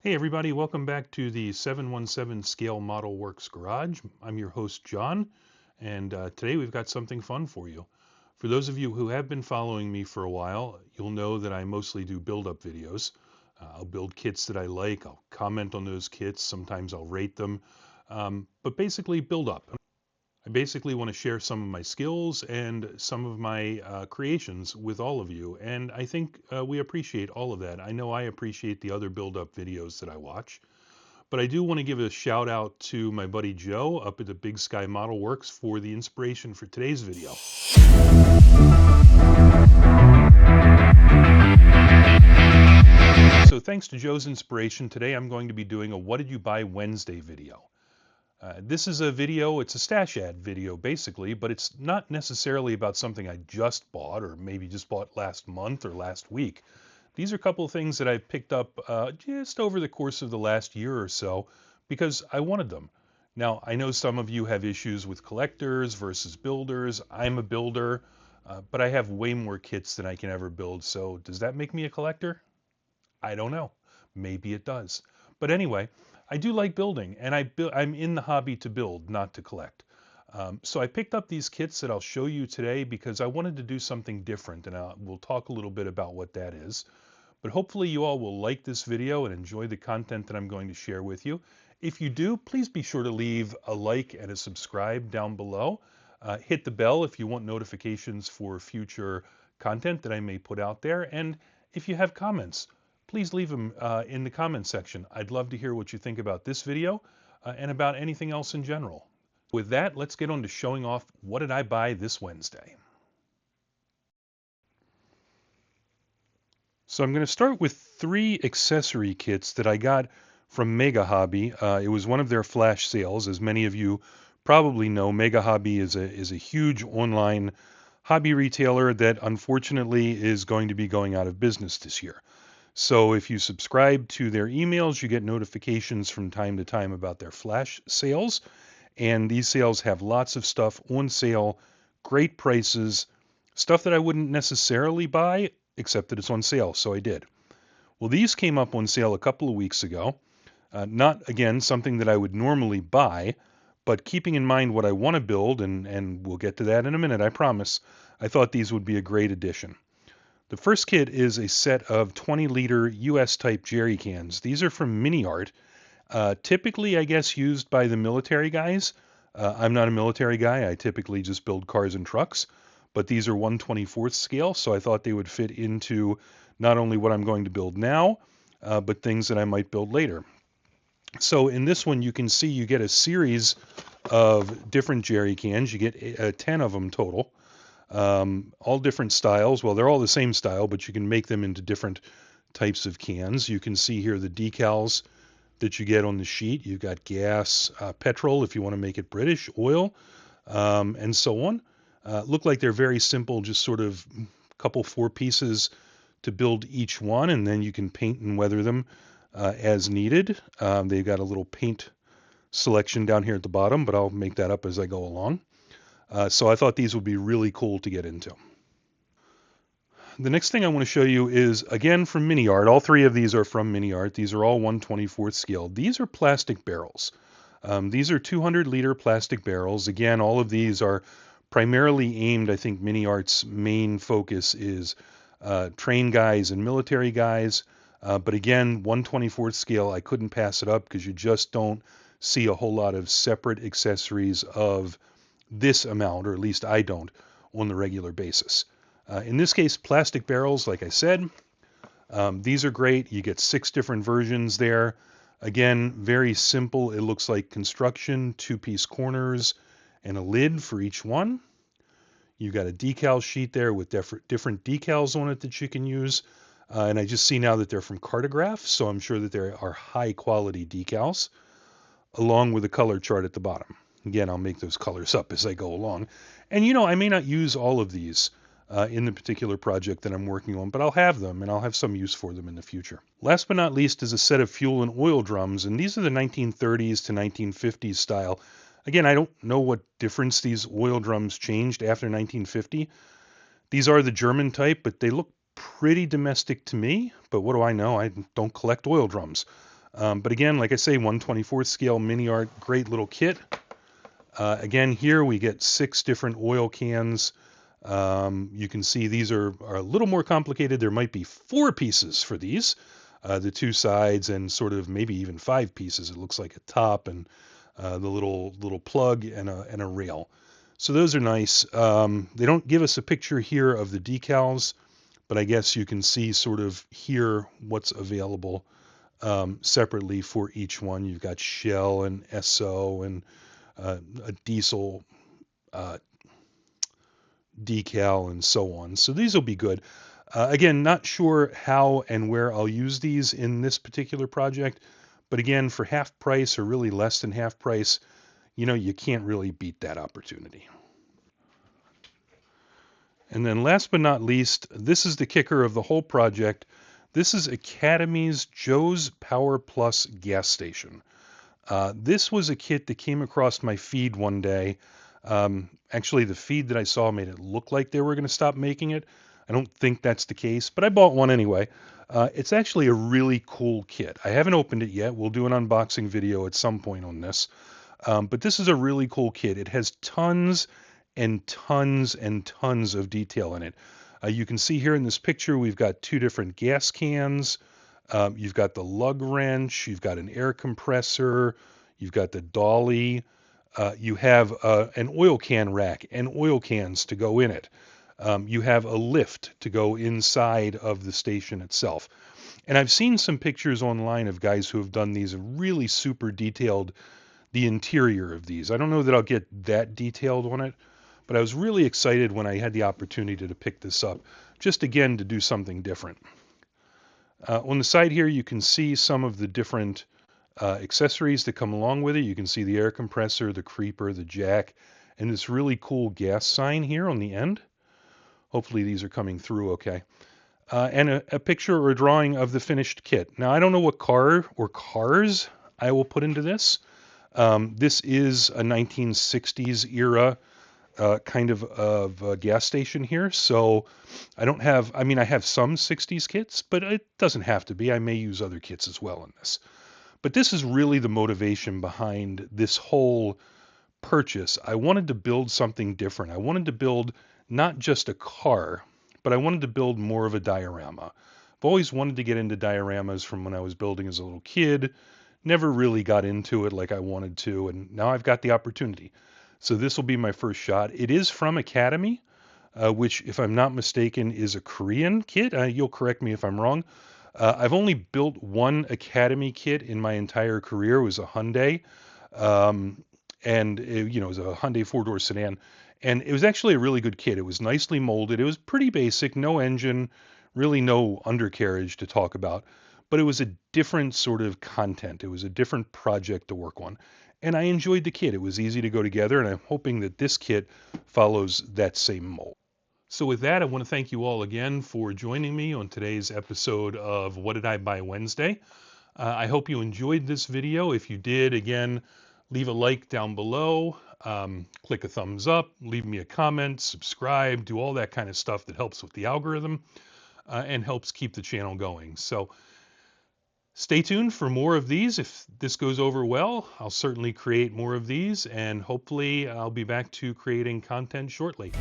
Hey everybody, welcome back to the 717 Scale Model Works Garage. I'm your host John, and today we've got something fun for you. For those of you who have been following me for a while, you'll know that I mostly do build-up videos. I'll build kits that I like, I'll comment on those kits, sometimes I'll rate them, but basically build up. I basically want to share some of my skills and some of my creations with all of you, and I think we appreciate all of that. I know I appreciate the other build-up videos that I watch, but I do want to give a shout out to my buddy Joe up at the Big Sky Model Works for the inspiration for today's video. So thanks to Joe's inspiration, today I'm going to be doing a What Did You Buy Wednesday video. This is a video, it's a stash ad video basically, but it's not necessarily about something I just bought or maybe just bought last month or last week. These are a couple of things that I've picked up just over the course of the last year or so because I wanted them. Now, I know some of you have issues with collectors versus builders. I'm a builder, but I have way more kits than I can ever build. So does that make me a collector? I don't know. Maybe it does. But anyway, I do like building, and I'm in the hobby to build, not to collect. So I picked up these kits that I'll show you today because I wanted to do something different, and we'll talk a little bit about what that is. But hopefully you all will like this video and enjoy the content that I'm going to share with you. If you do, please be sure to leave a like and a subscribe down below. Hit the bell if you want notifications for future content that I may put out there. And if you have comments, please leave them in the comments section. I'd love to hear what you think about this video and about anything else in general. With that, let's get on to showing off what did I buy this Wednesday. So I'm going to start with 3 accessory kits that I got from Mega Hobby. It was one of their flash sales. As many of you probably know, Mega Hobby is a huge online hobby retailer that unfortunately is going to be going out of business this year. So if you subscribe to their emails, you get notifications from time to time about their flash sales. And these sales have lots of stuff on sale, great prices, stuff that I wouldn't necessarily buy, except that it's on sale. So I did. Well, these came up on sale a couple of weeks ago. Not, again, something that I would normally buy, but keeping in mind what I want to build, and we'll get to that in a minute, I promise, I thought these would be a great addition. The first kit is a set of 20-liter US-type jerry cans. These are from Mini Art. Typically, I guess, used by the military guys. I'm not a military guy. I typically just build cars and trucks. But these are 1/24th scale, so I thought they would fit into not only what I'm going to build now, but things that I might build later. So in this one, you can see you get a series of different jerry cans. You get 10 of them total. All different styles. Well, they're all the same style, but you can make them into different types of cans. You can see here the decals that you get on the sheet. You've got gas, petrol if you want to make it British, oil, and so on. Look like they're very simple, just sort of a couple 4 pieces to build each one, and then you can paint and weather them as needed. They've got a little paint selection down here at the bottom, but I'll make that up as I go along. So I thought these would be really cool to get into. The next thing I want to show you is, again, from Mini Art. All 3 of these are from Mini Art. These are all 1/24th scale. These are plastic barrels. These are 200-liter plastic barrels. Again, all of these are primarily aimed, I think Mini Art's main focus is train guys and military guys. But again, 1/24th scale, I couldn't pass it up because you just don't see a whole lot of separate accessories of this amount, or at least I don't, on the regular basis. In this case, plastic barrels, like I said, these are great. You get 6 different versions there. Again, very simple. It looks like construction, 2-piece corners, and a lid for each one. You've got a decal sheet there with different decals on it that you can use. And I just see now that they're from Cartograph, so I'm sure that they are high quality decals, along with a color chart at the bottom. Again, I'll make those colors up as I go along. And I may not use all of these in the particular project that I'm working on, but I'll have them, and I'll have some use for them in the future. Last but not least is a set of fuel and oil drums, and these are the 1930s to 1950s style. Again, I don't know what difference these oil drums changed after 1950. These are the German type, but they look pretty domestic to me. But what do I know? I don't collect oil drums. But again, like I say, 1/24 scale mini art, great little kit. Again, here we get 6 different oil cans. You can see these are a little more complicated. There might be 4 pieces for these, the 2 sides, and sort of maybe even 5 pieces. It looks like a top and the little plug and a rail. So those are nice. They don't give us a picture here of the decals, but I guess you can see sort of here what's available separately for each one. You've got Shell and SO and a diesel decal and so on. So these will be good. Again, not sure how and where I'll use these in this particular project, but again, for half price or really less than half price, you can't really beat that opportunity. And then last but not least, this is the kicker of the whole project. This is Academy's Joe's Power Plus gas station. This was a kit that came across my feed one day. Actually, the feed that I saw made it look like they were going to stop making it. I don't think that's the case, but I bought one anyway. It's actually a really cool kit. I haven't opened it yet. We'll do an unboxing video at some point on this. But this is a really cool kit. It has tons and tons and tons of detail in it. You can see here in this picture, we've got 2 different gas cans. You've got the lug wrench. You've got an air compressor. You've got the dolly. You have an oil can rack and oil cans to go in it. You have a lift to go inside of the station itself. And I've seen some pictures online of guys who have done these really super detailed, the interior of these. I don't know that I'll get that detailed on it, but I was really excited when I had the opportunity to pick this up, just again to do something different. On the side here, you can see some of the different accessories that come along with it. You can see the air compressor, the creeper, the jack, and this really cool gas sign here on the end. Hopefully these are coming through okay. And a picture or a drawing of the finished kit. Now, I don't know what car or cars I will put into this. This is a 1960s era kind of gas station here. So I don't have, I mean, I have some 60s kits, but it doesn't have to be. I may use other kits as well in this. But this is really the motivation behind this whole purchase. I wanted to build something different. I wanted to build not just a car, but I wanted to build more of a diorama. I've always wanted to get into dioramas from when I was building as a little kid. Never really got into it like I wanted to, and now I've got the opportunity. So this will be my first shot. It is from Academy, which, if I'm not mistaken, is a Korean kit. You'll correct me if I'm wrong. I've only built one Academy kit in my entire career. It was a Hyundai, and it was a Hyundai 4-door sedan. And it was actually a really good kit. It was nicely molded. It was pretty basic, no engine, really no undercarriage to talk about. But it was a different sort of content. It was a different project to work on. And I enjoyed the kit. It was easy to go together, and I'm hoping that this kit follows that same mold. So with that, I want to thank you all again for joining me on today's episode of What Did I Buy Wednesday. I hope you enjoyed this video. If you did, again, leave a like down below, click a thumbs up, leave me a comment, subscribe, do all that kind of stuff that helps with the algorithm and helps keep the channel going. So stay tuned for more of these. If this goes over well, I'll certainly create more of these, and hopefully I'll be back to creating content shortly.